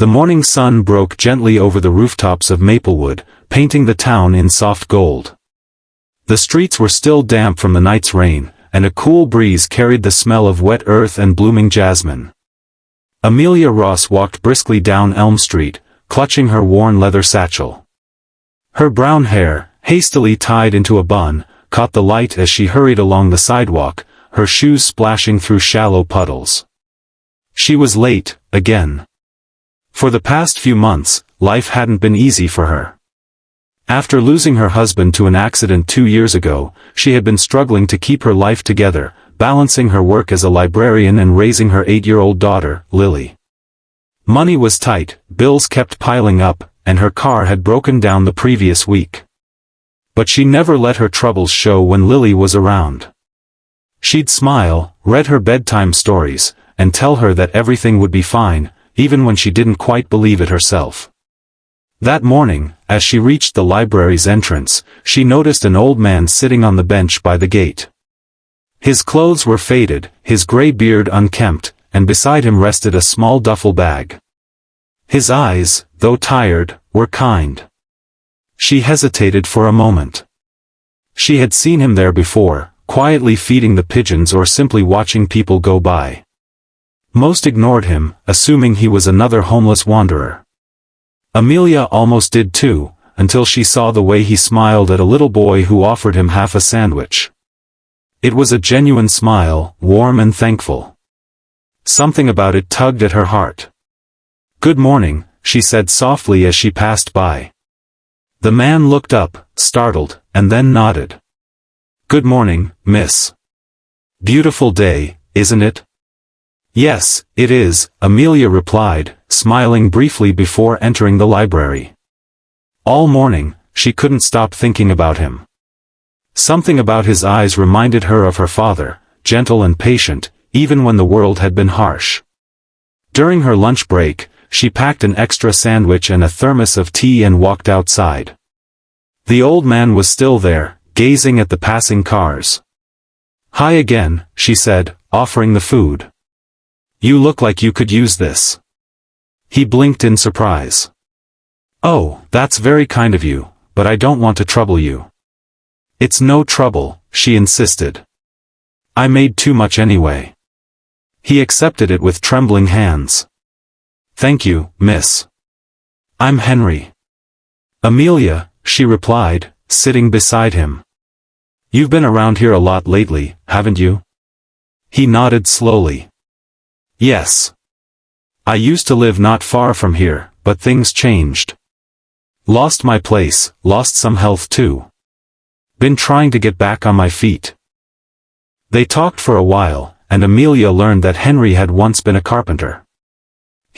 The morning sun broke gently over the rooftops of Maplewood, painting the town in soft gold. The streets were still damp from the night's rain, and a cool breeze carried the smell of wet earth and blooming jasmine. Amelia Ross walked briskly down Elm Street, clutching her worn leather satchel. Her brown hair, hastily tied into a bun, caught the light as she hurried along the sidewalk, her shoes splashing through shallow puddles. She was late, again. For the past few months, life hadn't been easy for her. After losing her husband to an accident 2 years ago, she had been struggling to keep her life together, balancing her work as a librarian and raising her 8-year-old daughter, Lily. Money was tight, bills kept piling up, and her car had broken down the previous week. But she never let her troubles show when Lily was around. She'd smile, read her bedtime stories, and tell her that everything would be fine, even when she didn't quite believe it herself. That morning, as she reached the library's entrance, she noticed an old man sitting on the bench by the gate. His clothes were faded, his gray beard unkempt, and beside him rested a small duffel bag. His eyes, though tired, were kind. She hesitated for a moment. She had seen him there before, quietly feeding the pigeons or simply watching people go by. Most ignored him, assuming he was another homeless wanderer. Amelia almost did too, until she saw the way he smiled at a little boy who offered him half a sandwich. It was a genuine smile, warm and thankful. Something about it tugged at her heart. "Good morning," she said softly as she passed by. The man looked up, startled, and then nodded. "Good morning, miss. Beautiful day, isn't it?" "Yes, it is," Amelia replied, smiling briefly before entering the library. All morning, she couldn't stop thinking about him. Something about his eyes reminded her of her father, gentle and patient, even when the world had been harsh. During her lunch break, she packed an extra sandwich and a thermos of tea and walked outside. The old man was still there, gazing at the passing cars. "Hi again," she said, offering the food. "You look like you could use this." He blinked in surprise. "Oh, that's very kind of you, but I don't want to trouble you." "It's no trouble," she insisted. "I made too much anyway." He accepted it with trembling hands. "Thank you, miss. I'm Henry." "Amelia," she replied, sitting beside him. "You've been around here a lot lately, haven't you?" He nodded slowly. "Yes. I used to live not far from here, but things changed. Lost my place, lost some health too. Been trying to get back on my feet." They talked for a while, and Amelia learned that Henry had once been a carpenter.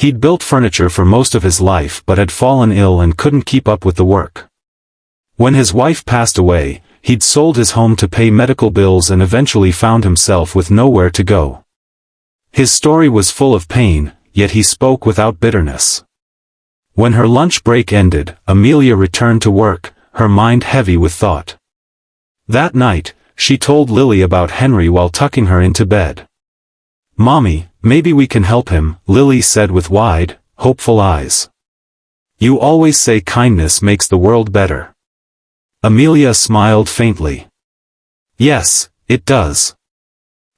He'd built furniture for most of his life but had fallen ill and couldn't keep up with the work. When his wife passed away, he'd sold his home to pay medical bills and eventually found himself with nowhere to go. His story was full of pain, yet he spoke without bitterness. When her lunch break ended, Amelia returned to work, her mind heavy with thought. That night, she told Lily about Henry while tucking her into bed. "Mommy, maybe we can help him," Lily said with wide, hopeful eyes. "You always say kindness makes the world better." Amelia smiled faintly. "Yes, it does.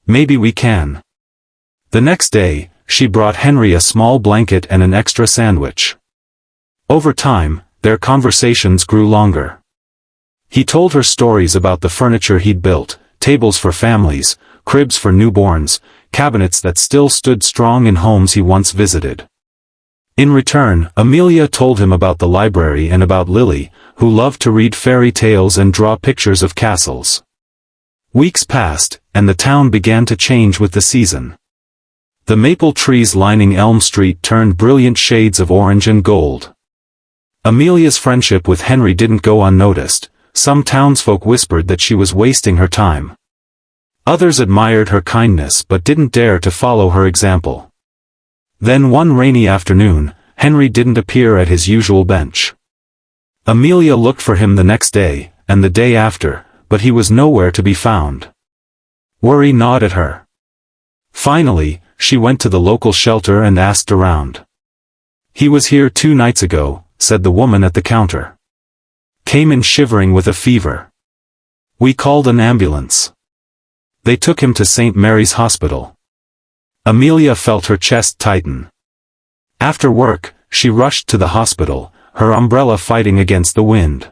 Maybe we can." The next day, she brought Henry a small blanket and an extra sandwich. Over time, their conversations grew longer. He told her stories about the furniture he'd built, tables for families, cribs for newborns, cabinets that still stood strong in homes he once visited. In return, Amelia told him about the library and about Lily, who loved to read fairy tales and draw pictures of castles. Weeks passed, and the town began to change with the season. The maple trees lining Elm Street turned brilliant shades of orange and gold. Amelia's friendship with Henry didn't go unnoticed. Some townsfolk whispered that she was wasting her time. Others admired her kindness but didn't dare to follow her example. Then one rainy afternoon, Henry didn't appear at his usual bench. Amelia looked for him the next day, and the day after, but he was nowhere to be found. Worry gnawed at her. Finally, she went to the local shelter and asked around. "He was here 2 nights ago," said the woman at the counter. "Came in shivering with a fever. We called an ambulance. They took him to St. Mary's Hospital." Amelia felt her chest tighten. After work, she rushed to the hospital, her umbrella fighting against the wind.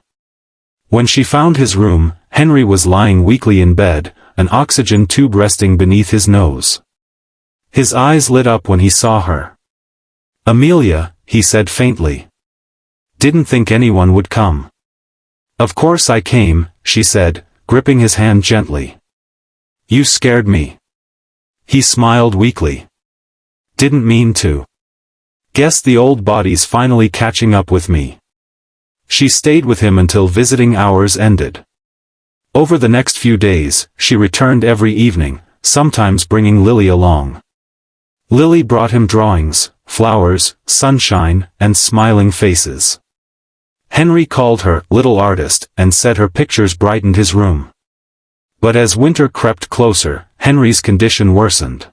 When she found his room, Henry was lying weakly in bed, an oxygen tube resting beneath his nose. His eyes lit up when he saw her. "Amelia," he said faintly. "Didn't think anyone would come." "Of course I came," she said, gripping his hand gently. "You scared me." He smiled weakly. "Didn't mean to. Guess the old body's finally catching up with me." She stayed with him until visiting hours ended. Over the next few days, she returned every evening, sometimes bringing Lily along. Lily brought him drawings, flowers, sunshine, and smiling faces. Henry called her "little artist" and said her pictures brightened his room. But as winter crept closer, Henry's condition worsened.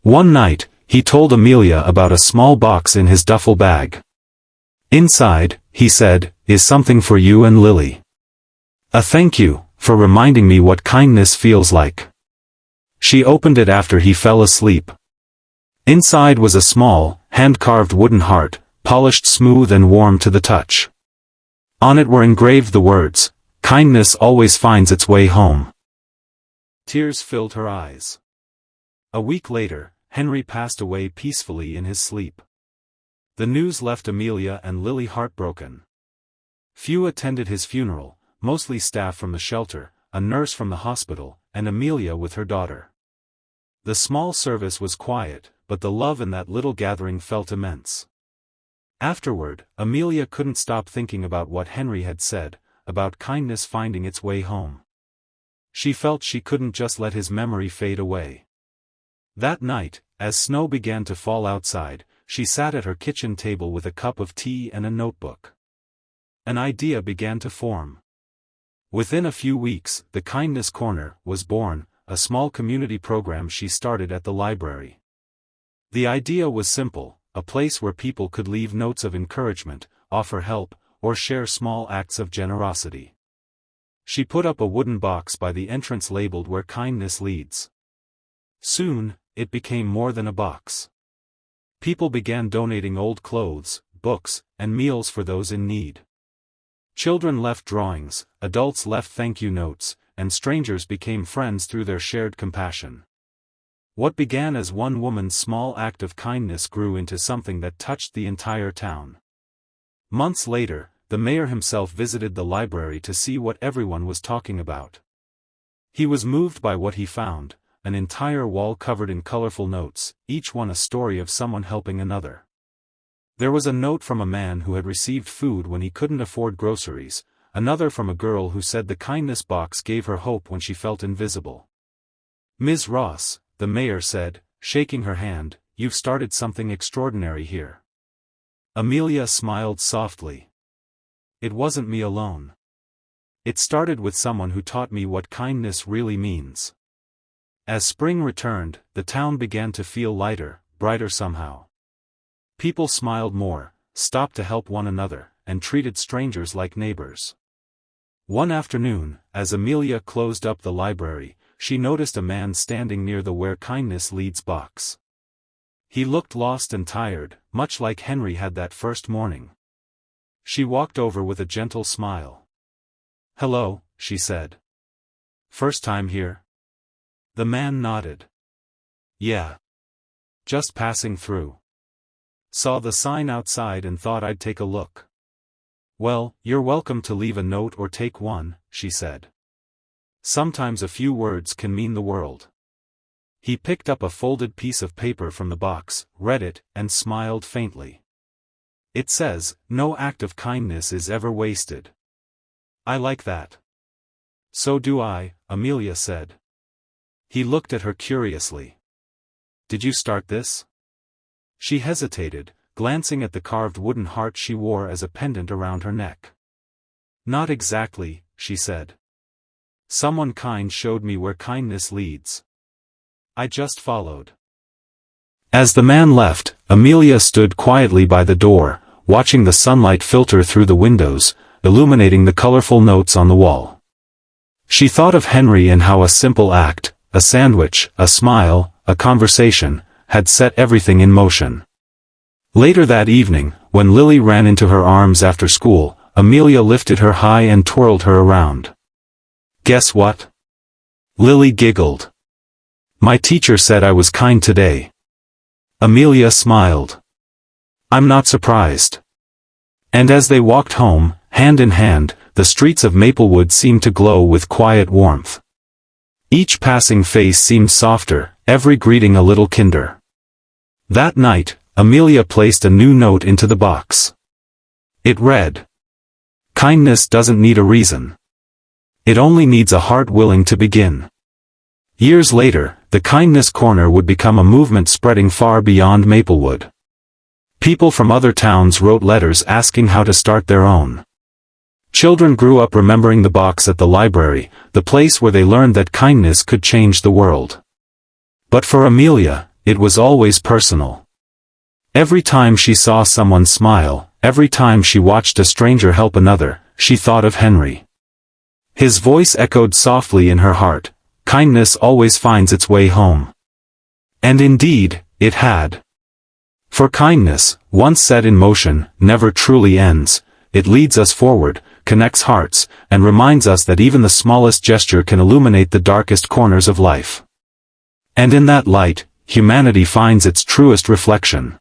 One night, he told Amelia about a small box in his duffel bag. "Inside," he said, "is something for you and Lily. A thank you, for reminding me what kindness feels like." She opened it after he fell asleep. Inside was a small, hand-carved wooden heart, polished smooth and warm to the touch. On it were engraved the words, "Kindness always finds its way home." Tears filled her eyes. A week later, Henry passed away peacefully in his sleep. The news left Amelia and Lily heartbroken. Few attended his funeral, mostly staff from the shelter, a nurse from the hospital, and Amelia with her daughter. The small service was quiet, but the love in that little gathering felt immense. Afterward, Amelia couldn't stop thinking about what Henry had said, about kindness finding its way home. She felt she couldn't just let his memory fade away. That night, as snow began to fall outside, she sat at her kitchen table with a cup of tea and a notebook. An idea began to form. Within a few weeks, the Kindness Corner was born, a small community program she started at the library. The idea was simple, a place where people could leave notes of encouragement, offer help, or share small acts of generosity. She put up a wooden box by the entrance labeled "Where Kindness Leads." Soon, it became more than a box. People began donating old clothes, books, and meals for those in need. Children left drawings, adults left thank you notes, and strangers became friends through their shared compassion. What began as one woman's small act of kindness grew into something that touched the entire town. Months later, the mayor himself visited the library to see what everyone was talking about. He was moved by what he found, an entire wall covered in colorful notes, each one a story of someone helping another. There was a note from a man who had received food when he couldn't afford groceries, another from a girl who said the kindness box gave her hope when she felt invisible. "Ms. Ross," the mayor said, shaking her hand, "you've started something extraordinary here." Amelia smiled softly. "It wasn't me alone. It started with someone who taught me what kindness really means." As spring returned, the town began to feel lighter, brighter somehow. People smiled more, stopped to help one another, and treated strangers like neighbors. One afternoon, as Amelia closed up the library, she noticed a man standing near the "Where Kindness Leads" box. He looked lost and tired, much like Henry had that first morning. She walked over with a gentle smile. "Hello," she said. "First time here?" The man nodded. "Yeah. Just passing through. Saw the sign outside and thought I'd take a look." "Well, you're welcome to leave a note or take one," she said. "Sometimes a few words can mean the world." He picked up a folded piece of paper from the box, read it, and smiled faintly. "It says, 'No act of kindness is ever wasted.' I like that." "So do I," Amelia said. He looked at her curiously. "Did you start this?" She hesitated, glancing at the carved wooden heart she wore as a pendant around her neck. "Not exactly," she said. "Someone kind showed me where kindness leads. I just followed." As the man left, Amelia stood quietly by the door, watching the sunlight filter through the windows, illuminating the colorful notes on the wall. She thought of Henry and how a simple act, a sandwich, a smile, a conversation, had set everything in motion. Later that evening, when Lily ran into her arms after school, Amelia lifted her high and twirled her around. "Guess what?" Lily giggled. "My teacher said I was kind today." Amelia smiled. "I'm not surprised." And as they walked home, hand in hand, the streets of Maplewood seemed to glow with quiet warmth. Each passing face seemed softer, every greeting a little kinder. That night, Amelia placed a new note into the box. It read, "Kindness doesn't need a reason. It only needs a heart willing to begin." Years later, the Kindness Corner would become a movement spreading far beyond Maplewood. People from other towns wrote letters asking how to start their own. Children grew up remembering the box at the library, the place where they learned that kindness could change the world. But for Amelia, it was always personal. Every time she saw someone smile, every time she watched a stranger help another, she thought of Henry. His voice echoed softly in her heart, "Kindness always finds its way home." And indeed, it had. For kindness, once set in motion, never truly ends. It leads us forward, connects hearts, and reminds us that even the smallest gesture can illuminate the darkest corners of life. And in that light, humanity finds its truest reflection.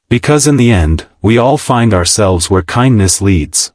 Because in the end, we all find ourselves where kindness leads.